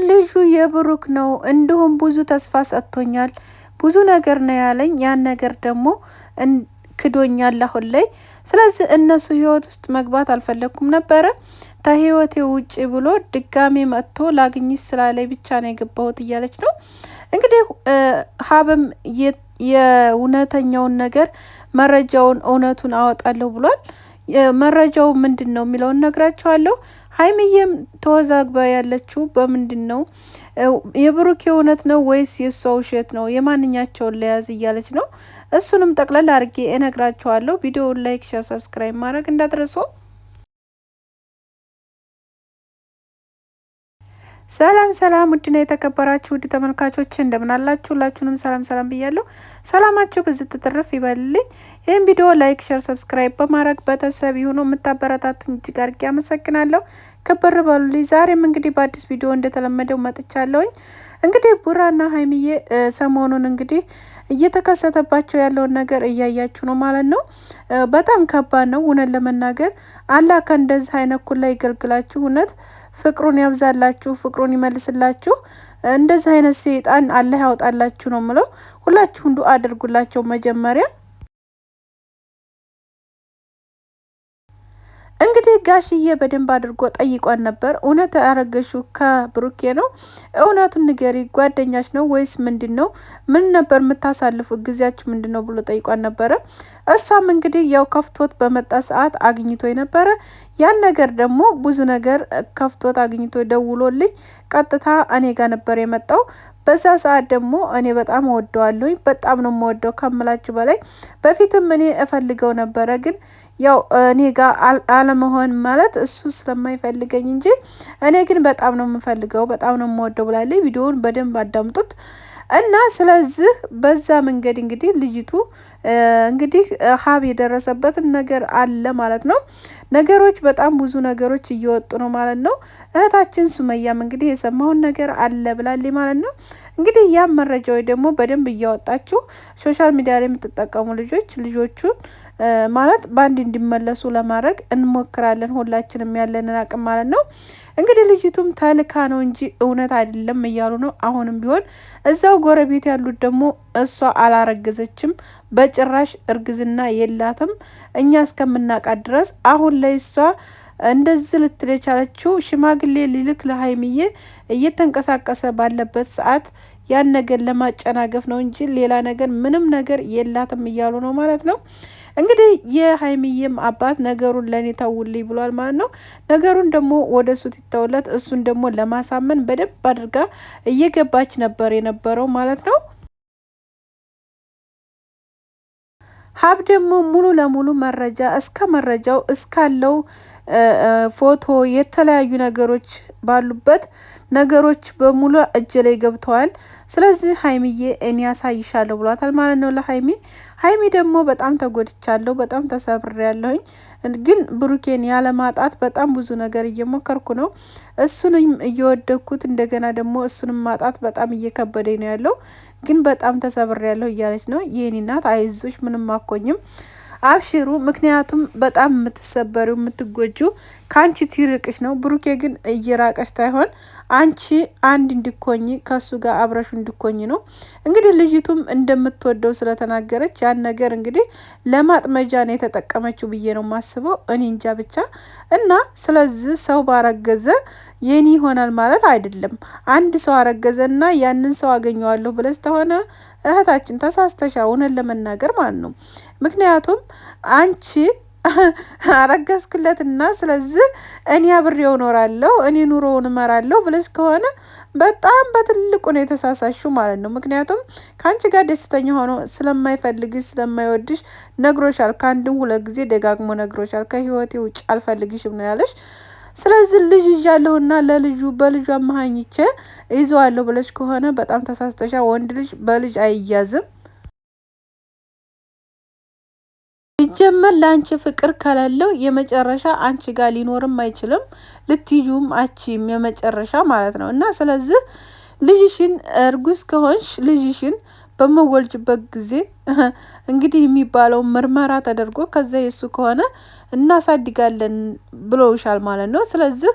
ልጁ የብሩክ ነው። እንዲሁም ብዙ ተስፋ ሰጥቶኛል። ብዙ ነገር ነው ያለኝ። ያን ነገር ደግሞ ክዶኛል አሁን ላይ። ስለዚህ እነሱ ህይወት ውስጥ መግባት አልፈለኩም ነበረ። ከህይወቴ ውጪ ብሎ ድጋሜ መጥቶ ላግኝሽ ስላለኝ ብቻ ነው የገባሁት እያለች ነው እንግዲህ። ሀብም የእውነተኛውን ነገር መረጃውን እውነቱን አወጣለሁ ብሏል። መረጃው ምንድን ነው የሚለውን ነግራችኋለሁ። ሀይሚዬም ተወዛግባ ያለችው በምንድን ነው የብሩክ እውነት ነው ወይስ የእሷ ውሸት ነው? የማንኛቸውን ለያዝ እያለች ነው። እሱንም ጠቅለል አድርጌ እነግራችኋለሁ። ቪዲዮውን ላይክ፣ ሼር፣ ሰብስክራይብ ማድረግ እንዳትረሱ። ሰላም ሰላም፣ ውድና የተከበራችሁ ውድ ተመልካቾች እንደምን አላችሁ? ሁላችሁንም ሰላም ሰላም ብያለሁ። ሰላማችሁ ብዝት ትትርፍ ይበልልኝ። ይህን ቪዲዮ ላይክ፣ ሼር፣ ሰብስክራይብ በማድረግ ቤተሰብ ይሁኑ። የምታበረታቱኝ እጅግ አድርጌ አመሰግናለሁ። ክብር በሉልኝ። ዛሬም እንግዲህ በአዲስ ቪዲዮ እንደተለመደው መጥቻለሁኝ። እንግዲህ ቡራና ሀይሚዬ ሰሞኑን እንግዲህ እየተከሰተባቸው ያለውን ነገር እያያችሁ ነው ማለት ነው። በጣም ከባድ ነው እውነት ለመናገር። አላህ ከእንደዚህ አይነት ኩላ ይገልግላችሁ። እውነት ፍቅሩን ያብዛላችሁ፣ ፍቅሩን ይመልስላችሁ። እንደዚህ አይነት ሰይጣን አላህ ያውጣላችሁ ነው ምለው። ሁላችሁም ዱአ አድርጉላቸው መጀመሪያ። እንግዲህ ጋሽዬ በደንብ አድርጎ ጠይቋን ነበር። እውነት ያረገሹ ከብሩኬ ነው? እውነቱን ንገሪ፣ ጓደኛች ነው ወይስ ምንድን ነው? ምን ነበር የምታሳልፉ ጊዜያችሁ ምንድን ነው ብሎ ጠይቋን ነበረ። እሷም እንግዲህ ያው ከፍቶት በመጣ ሰዓት አግኝቶ ነበረ። ያን ነገር ደግሞ ብዙ ነገር ከፍቶት አግኝቶ ደውሎልኝ ቀጥታ እኔ ጋር ነበር የመጣው። በዛ ሰዓት ደግሞ እኔ በጣም እወደዋለሁኝ። በጣም ነው የምወደው ከምላችሁ በላይ። በፊትም እኔ እፈልገው ነበረ፣ ግን ያው እኔ ጋር አለመሆን ማለት እሱ ስለማይፈልገኝ እንጂ እኔ ግን በጣም ነው የምፈልገው፣ በጣም ነው የምወደው ብላለች። ቪዲዮውን በደንብ አዳምጡት። እና ስለዚህ በዛ መንገድ እንግዲህ ልጅቱ እንግዲህ ሀብ የደረሰበትን ነገር አለ ማለት ነው። ነገሮች በጣም ብዙ ነገሮች እየወጡ ነው ማለት ነው። እህታችን ሱመያም እንግዲህ የሰማውን ነገር አለ ብላለች ማለት ነው። እንግዲህ ያም መረጃዎች ደግሞ በደንብ እያወጣችሁ ሶሻል ሚዲያ ላይ የምትጠቀሙ ልጆቹን ማለት በአንድ እንዲመለሱ ለማድረግ እንሞክራለን፣ ሁላችንም ያለንን አቅም ማለት ነው። እንግዲህ ልጅቱም ተልካ ነው እንጂ እውነት አይደለም እያሉ ነው። አሁንም ቢሆን እዛው ጎረቤት ያሉት ደግሞ እሷ አላረገዘችም፣ በጭራሽ እርግዝና የላትም እኛ እስከምናውቃት ድረስ። አሁን ላይ እሷ እንደዚህ ልትል የቻለችው ሽማግሌ ሊልክ ለሀይሚዬ እየተንቀሳቀሰ ባለበት ሰዓት ያን ነገር ለማጨናገፍ ነው እንጂ ሌላ ነገር ምንም ነገር የላትም እያሉ ነው ማለት ነው። እንግዲህ የሀይሚዬም አባት ነገሩን ለእኔ ተውልኝ ብሏል ማለት ነው። ነገሩን ደግሞ ወደ እሱ ትተውለት፣ እሱን ደግሞ ለማሳመን በደንብ አድርጋ እየገባች ነበር የነበረው ማለት ነው። ሀብ ደግሞ ሙሉ ለሙሉ መረጃ መረጃው እስካለው ፎቶ የተለያዩ ነገሮች ባሉበት ነገሮች በሙሉ እጅ ላይ ገብተዋል። ስለዚህ ሀይሚዬ እኔ ያሳይሻለሁ ብሏታል ማለት ነው ሀይሚ ደግሞ በጣም ተጎድቻለሁ፣ በጣም ተሰብሬያለሁኝ። ግን ብሩኬን ያለማጣት በጣም ብዙ ነገር እየሞከርኩ ነው። እሱንም እየወደኩት እንደገና ደግሞ እሱንም ማጣት በጣም እየከበደኝ ነው ያለው። ግን በጣም ተሰብሬያለሁ እያለች ነው። የኔ እናት አይዞሽ፣ ምንም አኮኝም፣ አብሽሩ። ምክንያቱም በጣም የምትሰበሪው የምትጎጁ ከአንቺ ትርቅሽ ነው። ብሩኬ ግን እየራቀሽ ሳይሆን አንቺ አንድ እንዲኮኝ ከሱ ጋር አብረሹ እንዲኮኝ ነው። እንግዲህ ልጅቱም እንደምትወደው ስለተናገረች ያን ነገር እንግዲህ ለማጥመጃ ነው የተጠቀመችው ብዬ ነው የማስበው። እኔ እንጃ ብቻ። እና ስለዚህ ሰው ባረገዘ የኔ ይሆናል ማለት አይደለም። አንድ ሰው አረገዘና ያንን ሰው አገኘዋለሁ ብለሽ ተሆነ እህታችን ተሳስተሻ፣ እውነት ለመናገር ማለት ነው። ምክንያቱም አንቺ አረገዝክለትና ስለዚህ እኔ አብሬው እኖራለሁ፣ እኔ ኑሮውን እመራለሁ ብለሽ ከሆነ በጣም በትልቁ ነው የተሳሳሽው ማለት ነው። ምክንያቱም ከአንቺ ጋር ደስተኛ ሆኖ ስለማይፈልግሽ ስለማይወድሽ ነግሮሻል። ከአንድም ሁለት ጊዜ ደጋግሞ ነግሮሻል። ከህይወቴ ውጭ አልፈልግሽም ነው ያለሽ። ስለዚህ ልጅ ይዣለሁና ለልጁ በልጁ አማሃኝቼ ይዘዋለሁ ብለሽ ከሆነ በጣም ተሳስተሻ። ወንድ ልጅ በልጅ አይያዝም። ሲጀመር ለአንቺ ፍቅር ከሌለው የመጨረሻ አንቺ ጋር ሊኖርም አይችልም፣ ልትዩም አቺም የመጨረሻ ማለት ነው። እና ስለዚህ ልጅሽን እርጉዝ ከሆንሽ ልጅሽን በመወልጅበት ጊዜ እንግዲህ የሚባለው ምርመራ ተደርጎ ከዛ የሱ ከሆነ እናሳድጋለን ብለውሻል ማለት ነው። ስለዚህ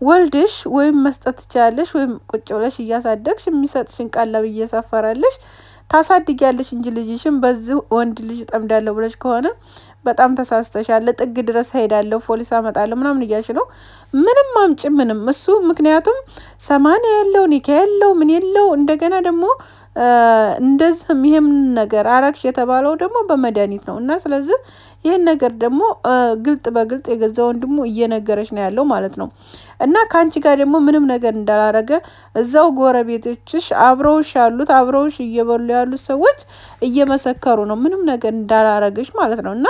ወልድሽ ወይም መስጠት ትችላለሽ፣ ወይም ቁጭ ብለሽ እያሳደግሽ የሚሰጥሽን ቀለብ እየሰፈረልሽ ታሳድጊያለሽ እንጂ ልጅሽን በዚህ ወንድ ልጅ ጠምዳለሁ ብለሽ ከሆነ በጣም ተሳስተሻል። ጥግ ድረስ ሄዳለሁ ፖሊስ አመጣለሁ ምናምን እያልሽ ነው። ምንም አምጪ ምንም እሱ ምክንያቱም 80 ያለው ኒካ ያለው ምን የለው እንደገና ደግሞ እንደዚህም ይሄም ነገር አረግሽ የተባለው ደግሞ በመድኃኒት ነው እና ስለዚህ ይህን ነገር ደግሞ ግልጥ በግልጥ የገዛ ወንድሙ እየነገረች ነው ያለው ማለት ነው። እና ከአንቺ ጋር ደግሞ ምንም ነገር እንዳላረገ እዛው ጎረቤቶችሽ አብረውሽ ያሉት አብረውሽ እየበሉ ያሉት ሰዎች እየመሰከሩ ነው ምንም ነገር እንዳላረገሽ ማለት ነው። እና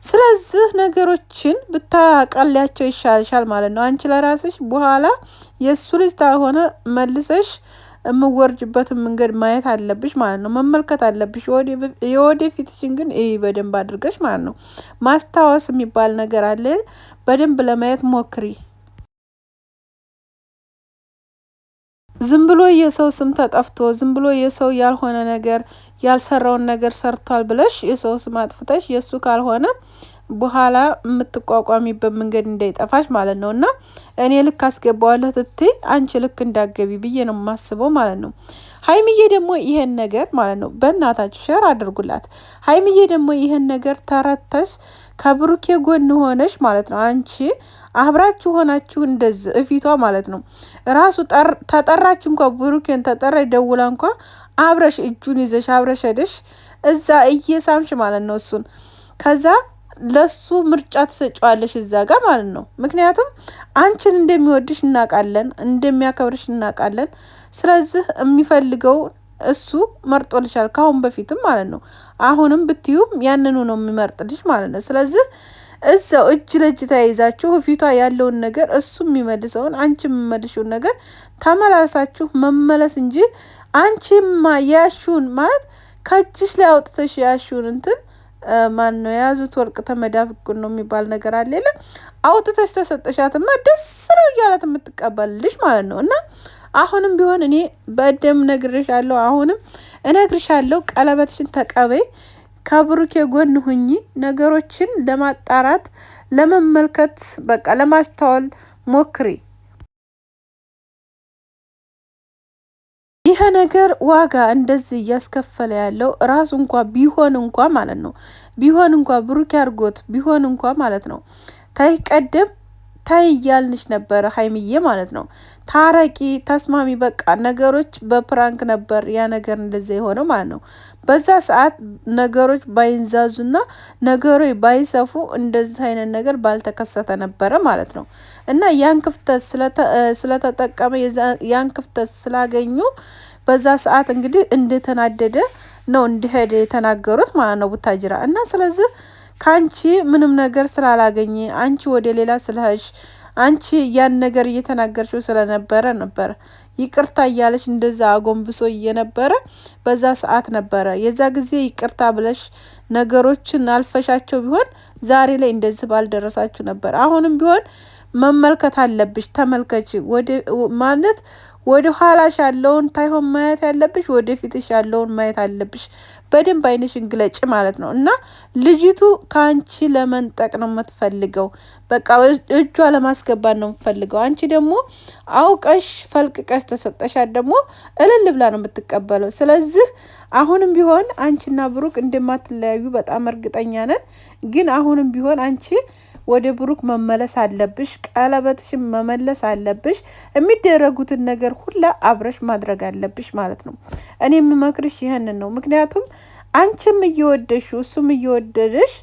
ስለዚህ ነገሮችን ብታቃሊያቸው ይሻልሻል ማለት ነው። አንቺ ለራስሽ በኋላ የእሱ ልጅ ታልሆነ መልሰሽ የምወርጅበትን መንገድ ማየት አለብሽ ማለት ነው። መመልከት አለብሽ። የወደፊትሽን ግን በደንብ አድርገሽ ማለት ነው። ማስታወስ የሚባል ነገር አለ። በደንብ ለማየት ሞክሪ። ዝም ብሎ የሰው ስም ተጠፍቶ ዝም ብሎ የሰው ያልሆነ ነገር ያልሰራውን ነገር ሰርቷል ብለሽ የሰው ስም አጥፍተሽ የሱ ካልሆነ በኋላ የምትቋቋሚበት መንገድ እንዳይጠፋሽ ማለት ነው። እና እኔ ልክ አስገባዋለሁ ትትይ አንቺ ልክ እንዳገቢ ብዬ ነው የማስበው ማለት ነው። ሀይሚዬ ደግሞ ይሄን ነገር ማለት ነው በእናታችሁ ሸር አድርጉላት። ሀይሚዬ ደግሞ ይሄን ነገር ተረተሽ ከብሩኬ ጎን ሆነሽ ማለት ነው። አንቺ አብራችሁ ሆናችሁ እንደዚህ እፊቷ ማለት ነው ራሱ ተጠራች እንኳ ብሩኬን ተጠራ ደውላ እንኳ አብረሽ እጁን ይዘሽ አብረሽ ሄደሽ እዛ እየሳምሽ ማለት ነው እሱን ከዛ ለሱ ምርጫ ትሰጫዋለሽ እዛ ጋር ማለት ነው። ምክንያቱም አንቺን እንደሚወድሽ እናውቃለን፣ እንደሚያከብርሽ እናውቃለን። ስለዚህ የሚፈልገው እሱ መርጦልሻል ካሁን በፊትም ማለት ነው። አሁንም ብትዩም ያንኑ ነው የሚመርጥልሽ ማለት ነው። ስለዚህ እዛው እጅ ለእጅ ተያይዛችሁ ፊቷ ያለውን ነገር እሱ የሚመልሰውን አንቺ የሚመልሽውን ነገር ተመላልሳችሁ መመለስ እንጂ አንቺማ ያሹን ማለት ከእጅሽ ላይ አውጥተሽ ያሹን እንትን ማን ነው የያዙት ወርቅ ተመዳፍ እኩል ነው የሚባል ነገር አለ የለ አውጥተሽ ተሰጠሻትማ ደስ ነው እያላት የምትቀበልልሽ ማለት ነው። እና አሁንም ቢሆን እኔ በደም ነግሬሻለሁ፣ አሁንም እነግርሻለሁ፣ ቀለበትሽን ተቀበይ፣ ከብሩኬ ጎን ሁኚ፣ ነገሮችን ለማጣራት ለመመልከት በቃ ለማስተዋል ሞክሪ። ይሄ ነገር ዋጋ እንደዚህ እያስከፈለ ያለው ራሱ እንኳ ቢሆን እንኳ ማለት ነው ቢሆን እንኳ ብሩክ አድርጎት ቢሆን እንኳ ማለት ነው ታይ ቀደም ታይ እያልንሽ ነበረ ሀይሚዬ ማለት ነው። ታረቂ ተስማሚ፣ በቃ ነገሮች በፕራንክ ነበር ያ ነገር እንደዛ የሆነው ማለት ነው። በዛ ሰዓት ነገሮች ባይንዛዙና ነገሮች ባይሰፉ እንደዚህ አይነት ነገር ባልተከሰተ ነበረ ማለት ነው። እና ያን ክፍተት ስለተጠቀመ ያን ክፍተት ስላገኙ በዛ ሰዓት እንግዲህ እንደተናደደ ነው እንዲሄድ የተናገሩት ማለት ነው ቡታጅራ። እና ስለዚህ ካንቺ ምንም ነገር ስላላገኘ አንቺ ወደ ሌላ ስለህሽ አንቺ ያን ነገር እየተናገርሽው ስለነበረ ነበር ይቅርታ እያለሽ እንደዛ አጎንብሶ እየነበረ በዛ ሰዓት ነበረ የዛ ጊዜ ይቅርታ ብለሽ ነገሮችን አልፈሻቸው ቢሆን ዛሬ ላይ እንደዚህ ባልደረሳችሁ ነበር። አሁንም ቢሆን መመልከት አለብሽ። ተመልከች ወደ ማለት ወደ ኋላሽ ያለውን ታይሆን ማየት ያለብሽ ወደ ፊትሽ ያለውን ማየት አለብሽ። በደንብ አይንሽን ግለጭ ማለት ነው። እና ልጅቱ ከአንቺ ለመንጠቅ ነው የምትፈልገው። በቃ እጇ ለማስገባት ነው የምትፈልገው። አንቺ ደግሞ አውቀሽ ፈልቅቀሽ ተሰጠሻት ደግሞ እልል ብላ ነው የምትቀበለው። ስለዚህ አሁንም ቢሆን አንቺና ብሩክ እንደማትለያዩ በጣም እርግጠኛ ነን። ግን አሁንም ቢሆን አንቺ ወደ ብሩክ መመለስ አለብሽ። ቀለበትሽን መመለስ አለብሽ። የሚደረጉትን ነገር ሁላ አብረሽ ማድረግ አለብሽ ማለት ነው። እኔ የምመክርሽ ይህንን ነው። ምክንያቱም አንቺም እየወደድሽው እሱም እየወደደሽ